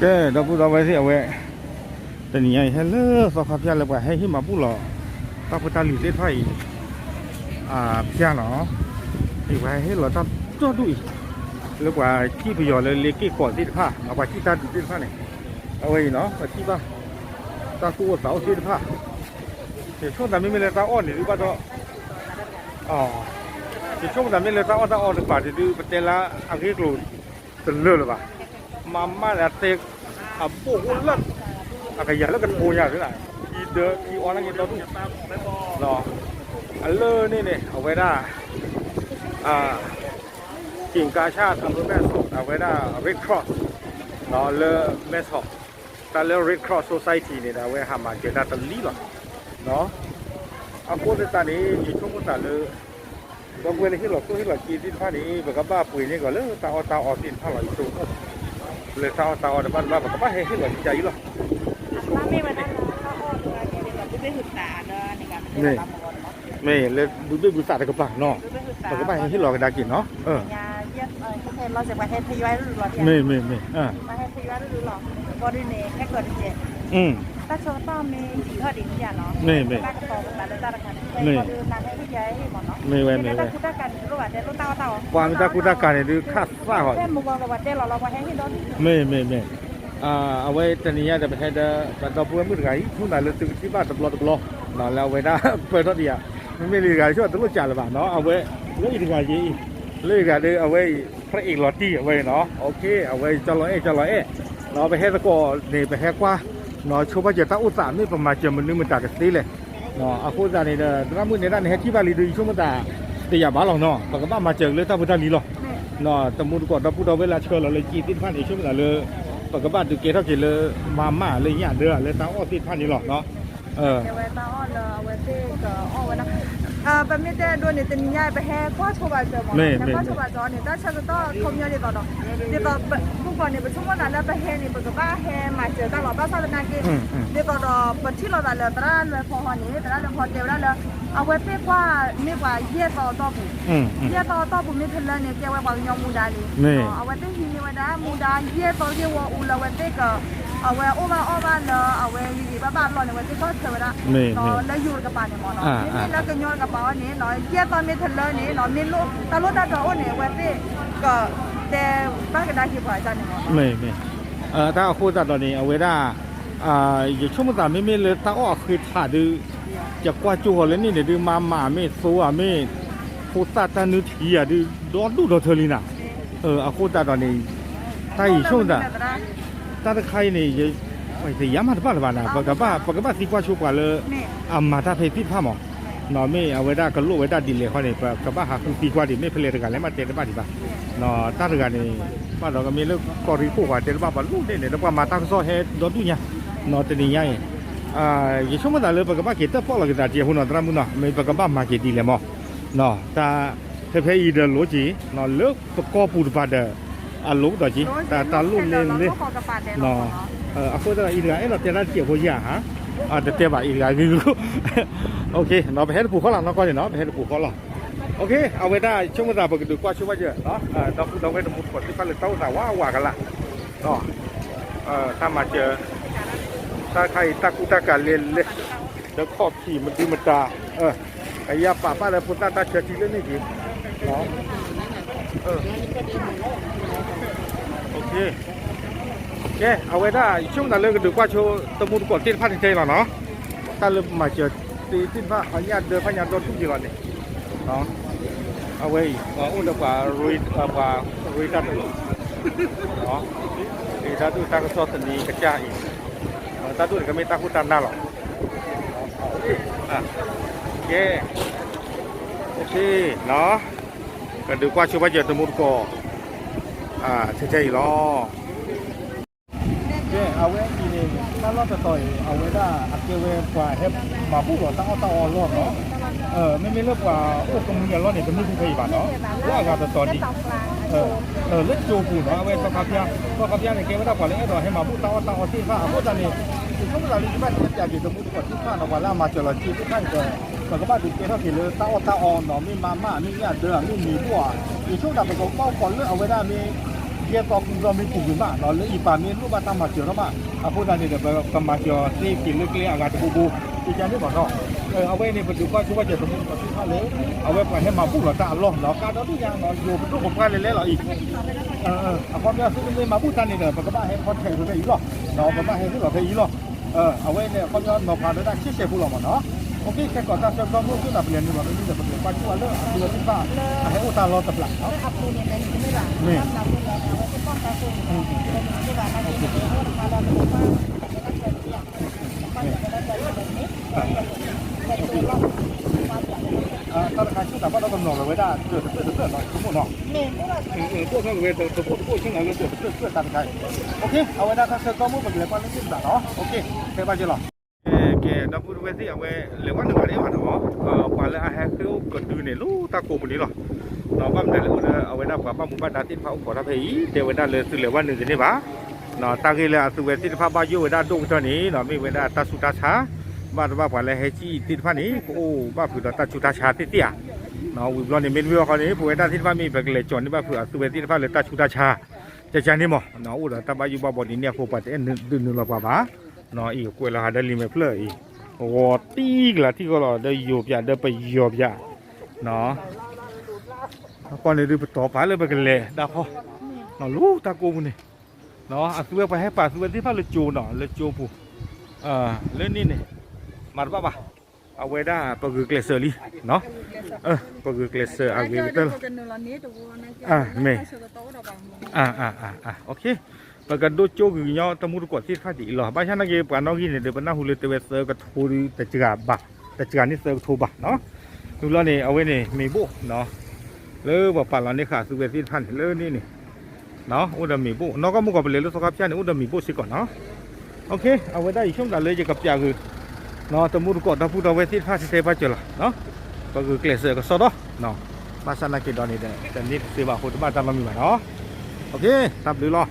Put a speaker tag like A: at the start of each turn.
A: cái đó bút đó vậy thì vậy tình nhảy hay lơ sao khắp nhà là vậy hay khi mà bút lọ tao phải ta lì tết phải pia nó thì vậy hết là tao cho đuổi lúc mà khi bây giờ là lấy cái quả tết pha mà khi ta tết pha này vậy nó và khi ba ta tua sáu tết pha thìช่วงนั้นไม่เลยตาอ่อนหรือว่าตัวthìช่วงนั้นไม่เลยตาอ่อนหรือเปล่าที่ดูประเทศละอังกฤษรู้ตื่นเรื่องหรือเปล่ามาแล้วเตะโบ้หุ่นลัดอะไรอย่างแล้วกันโบยาหรือไงอีเดอร์อีออนนั่งกินตัวดูเนาะอันเลอนี่เอาไว้ได้กิ่งกาชาติอำเภอแม่สอดเอาไว้ได้ Red Cross เนาะเลอแม่สอดแต่เลอ Red Cross Society เนี่ยเอาไว้ทำมาเกี่ยวกับตลีหรอเนาะเอาพูดในตอนนี้อยู่ช่วงตอนเลยบางเวลาที่เราตัวที่เรากินที่ผ้านี้แบบกับบ้าปุ๋ยนี่ก่อนเลยตาออกดินผ้าไหลสูงเลยตาออกแต่บ้านแบบกับบ้าให้เราใจหรอ
B: ถ้าไม่มาได้ถ้าออกตัวเนี่ยแบบไม่ศึกษาเนอะในการเป็นรับมรดก
A: ไม่เลยดูด้วยบุษาแต่กับปากเนาะแต่กับบ้าให้เราได้กินเนาะ
B: ยาเยี่ยมทุกคนเราจะมาให้ทยอยรู้หรอ
A: ไม่
B: มาให้ทยอยรู้หรอบริเนแค่เกิดเจ็บถ้าชาวต้อมีสีข้อดีอย่างเนาะ
A: ไม่
B: กระโปรงแต่ละจานกันไม่ก็ดูนางให้ทยอยให้หมดเนาะไม่ได้คุยกันรู้ว่าเดี๋ยวรู้เต่า
A: ความจะคุยกันเนี่ยดูคาดว่าเหรอ
B: แต่มุกเราว่าเดี๋ยวเรามาให้ที่โดน
A: ไม่เอาไว้ตอนนี้จะไปให้แต่ตัวพูดมือไก่ช่วงไหนเราตื่นที่บ้านตบล้อเนาะแล้วไว้ได้เปิดตัวเดียไม่มีไก่ช่วยตัวจ่าหรือเปล่าเนาะเอาไว้เรื่องอีกไงยี่เรื่องไก่เอาไว้พระเอกหล่อที่เอาไว้เนาะโอเคเอาไว้จะรอเราไปให้ตะกอเนี่ยไปให้กว่าเนาะช่วงว่าจะตั้งอุตสาหนี่ประมาณจะมันนึกมันจากกันสิเลยเนาะอาคูจานี่เด้อถ้ามือในด้านนี้ที่บ้านลีดูช่วงมันแต่อย่าบ้าหรอกเนาะปกติมาเจอเลยถ้าพุทธาลีหรอกเนาะแต่มุดก่อนเราพูดเอาเวลาเชิญเราเลยจีติดพันในช่วงนั้นเลยปกติดูเกทับจีเลยมาเลยเนี่ยเด้อเลยตั้งอ้อติดพันนี่หรอกเนาะ
B: เอาไว้ตั้งอ้อเลยเอาไว้เตะก็อ้อไว้นะแบบนี้แต่โดนเนี่ยจะมีย้ายไปแห่ก็ชาวบ้านเจอหมดแต่ก็ชาวบ้านจอเนี่ยแต่ฉันก็ต้องคมยาดีต่อเนาะเดี๋ยวก็ทุกคนเนี่ยเป็นช่วงนั้นแล้วไปแห่เนี่ยปกติแห่มาเจอตลอดบ้านซาลนาเกเดี๋ยวก็รอปัจจุบันเราเลยตอนนั้นพอหันนี้ตอนนั้นพอเดียวแล้วเลยเอาไว้เตะว่าไม่ว่าเยี่ยต่อผู้เยี่ยต่อผู้ไม่ทันเลยเนี่ยแกไว้บางยองมูดาเลยเอาไว้เตะหินไว้ได้มูดาเยี่ยต่อเยี่ยว่าอูเราไว้เตะก็เอาไว้อ้อมาเนาะเอาไว้ดีๆบ้านๆเราเนี่ยไว้ที่ก็เทวดาเนาะแล้วอยู่กับป่าเนี่ยหมอเนาะนี่แล้วก็ย้อนกับป่าเนี่ยเนาะเยี่ยตอนไม่ทันเลยเนี่ยเนาะไม่รู้ตลอดตลอดเนี่ยไว้ที่ก็แต่บ้านก็ได้ที่ผ่านจันเนี่ยหมอ
A: ไม่ถ้าคู่จัดตอนนี้เอาไว้ได้อยู่ช่วงมันไม่เลยถ้าอ้อคือถ่าดูจะกว่าจู่เลยนี่เดี๋ยวดูมาไม่โซ่ไม่คู่จัดตานุทีดูดอเธอลีน่ะเอาคู่จัดตอนนี้ถ้าอยู่ช่วงถ้าใครเนี่ยไม่ใช่ยามาบ้านนะปกติสิกว่าชั่วกว่าเลยมาถ้าเพจผ้าหมอเนาะไม่เอาไว้ได้ก็ลูกไว้ได้ดีเลยเขาเนี่ยปกติหาคนสิกว่าดีไม่เพลิดกันแล้วมาเตะบ้านดีป่ะเนาะถ้าเรื่องนี้บ้านเราก็มีเรื่องกอริผู้ว่าเตะบ้านลูกเนี่ยแล้วก็มาตั้งโซ่ให้โดนดูเนี่ยเนาะตัวนี้ใหญ่ยิ่งช่วงนั้นเลยปกติเกิดพอเราเกิดเจ้าหุ่นตรามุนเนาะไม่ปกติมาเกิดดีเลยมั้งเนาะแต่เทพอีเดอร์โลจีเนาะเลิกประกอบปูดบาเดอร์ลูกต่อจีแต่ลูกเนี่ยเนาะအခုတော့อีกแล้วเราเตะได้เกี่ยวกับยาฮะเตะบ่าอีกแล้วคือโอเคเนาะไปให้ปู่เขาหลังเนาะก่อนเนาะไปให้ปู่เขาหลังโอเคเอาไว้ได้ช่วงเวลาปกติกว่าช่วงว่าเยอะเนาะเราไว้ตรงมุดกดที่เขาเลยเต้าแต่ว่ากันละเนาะถ้ามาเจอถ้าใครตะกุตะการเล่นเลยแล้วขอบขี่มันดูมันตาไอ้ยาป่าป้าอะไรพุทธตาเชื่อทีเล่นนี่ทีเนาะโอเคเอาไว้ได้ช่วงนั้นเลยก็ดูว่าโชว์ตะมุดกดที่พันใจหรอเนาะถ้าเรามาเจอตีที่ว่าพญาเดินพญาโดนทุกทีก่อนเนี่ยเนาะเอาไว้อุ้มดีกว่ารุยตัดเนาะไอ้ตาดูตากระสอบตัวนี้กระจายตาดูก็ไม่ตาคู่ตามหน้าหรอกโอเคเนาะก็ดูว่าโชว์ว่าเจอตะมุดกดใจหรอเอาไว้ทีนึงถ้าเราจะต่อยเอาไว้ได้อักเกเวกว่าให้มาพูดว่าตั้งเอารอดเนาะไม่เลิกว่าโอ้ตรงนี้รอดเนี่ยจะไม่ถูกใครบ้างเนาะว่าการจะต่อยดีเล็กโจกูเนาะเอาไว้ก็ขับยาเนี่ยเกว่าได้กว่าเลยต่อให้มาพูดตั้งเอาที่ข้าพูดตอนนี้ช่วงเวลาที่บ้านจะอยากอยู่ตรงนี้ก่อนที่ข้าเราว่าล่ามาเจอเราจีที่ข้างเกินแต่ก็บ้านดูเกเท่าที่เลยตั้งเอาเนาะมีมาม่ามีเนี่ยเดือดมีพวกอยู่ช่วงดับไปก็เป้าก่อนเลือกเอาไว้ได้มี kia có cũng do mình cùng mà nó lấy bà miên lúc bà ta mà chiều đó mà phụ ta này để cầm mà chiều đi kỹ lưỡng kia gạt bù bù thì cha nó bảo nóเอาไว้นี่ปัจจุบันคือว่าจะต้องมีที่ท่าเลยเอาไว้ไปให้มาพูดเราตาล้อเนาะการทุกอย่างเนาะอยู่รูปของการเล่นๆเราอีกเอาความเนี่ยซึ่งไม่มาพูดกันนี่เด้อมันก็มาให้คอนเทนต์ตัวอีกหรอเนาะมันมาให้เราอีกหรอเอาไว้เนี่ยความเนี่ยเราพาได้เชื่อผู้เราเนาะโอเคแค่ก่อนจะเริ่มพูดที่เราเปลี่ยนนี่ว่ามันจะเป็นปัจจุบันเรื่องตัวที่บ้าให้อุตส่าห์รอตับหลังเนาะขับตัวเนี่ยเป็นไม่หลังนี่ป้องกันตัวที่ว่าอะไรที่มาเราเป็นว่าถ้าการชื่อแต่ว่าเรากำหนดเอาไว้ได้เกิดหน่อยสมมติเนาะพวกเขาเวทตัวพวกชื่อไหนเราเกิดตัดใครโอเคเอาไว้ได้ถ้าเสร็จก็มุ่งไปเลยว่าเรื่องต่างเนาะโอเคแค่บ้านเจริญแกนับพูดไว้สิเอาไว้เหลือวันหนึ่งวันนี้วันเนาะกว่าแล้วให้เขาเกิดดูเนี่ยรู้ตาโกมันนี้หรอเนาะบ้านเดี๋ยวเอาไว้ได้กว่าบ้านหมู่บ้านดาตินพระขอทัพพีเดี๋ยวไว้ได้เลยเหลือวันหนึ่งจะนี่ปะเนาะตากีเลยสุเวทินพระบายุไว้ได้ดงเท่านี้เนาะมีไว้ได้ตาสุตาช้าบ้านว่าผ่านเลยให้จี้ติดพันนี้โอ้บ้านผืนตาจุตาชาติเตี้ยเนาะวิบลอนนี่เป็นวิวเขานี้ผู้ใดด้านที่ว่ามีแบบเลยจอนนี่บ้านผืนสุเวตินพันเลยตาจุตาชาจะจานนี่มั้งเนาะอุดรตาบายุบ้าบอนี่เนี่ยผู้ปัดเอ็นดึงนึงละกว่าบ้าเนาะอีกคุยละหาได้ลิมิตเลยโอ้ตีกละที่ก็เราได้โยบยาได้ไปโยบยาเนาะก่อนเลยดูต่อไปเลยไปกันเลยดาวเขาเนาะลูกตากูนี่เนาะสุเวไปให้ป่าสุเวตินพันเลยจูเนาะเลยจูผู้เล่นนี่เนี่ยมาบ้าป่ะเอาไว้ได้ปกติเกลเซอร์ลีเนาะปกติเกลเซอร์อากิเตอร์เมย์โอเคปกติดูโจกุยเนาะตมุรุกอดที่ท่าดีหรอบ้านฉันนั่งเก็บปานน้องกินเนี่ยเดี๋ยวปานน้าหูเลยเตวเซอร์ก็ทูรีแต่จิกาบ่แต่จิกานี่เซอร์ทูบ่เนาะดูแล้วนี่เอาไว้นี่มีบุเนาะเลือบอกปานเรานี่ค่ะสุเวติพันเลือนี่นี่เนาะอุดมมีบุน้องก็มุกกับเลยรู้สกับฉันอุดมมีบุสิก่อนเนาะโอเคเอาไว้ได้อีกช่วงนั้นเลยจะกับยาคือเนาะตมุรุกอดถ้าพูดเอาไว้ที่ท่าสิเซฟเจอละเนาะก็คือเกลเซอร์ก็สอดเนาะบ้านฉันนั่งกินตอนนี้เดี๋ยวนี้สิบ่าคนบ้านฉันเรามีไหมเนาะโอเคตับหรือรอ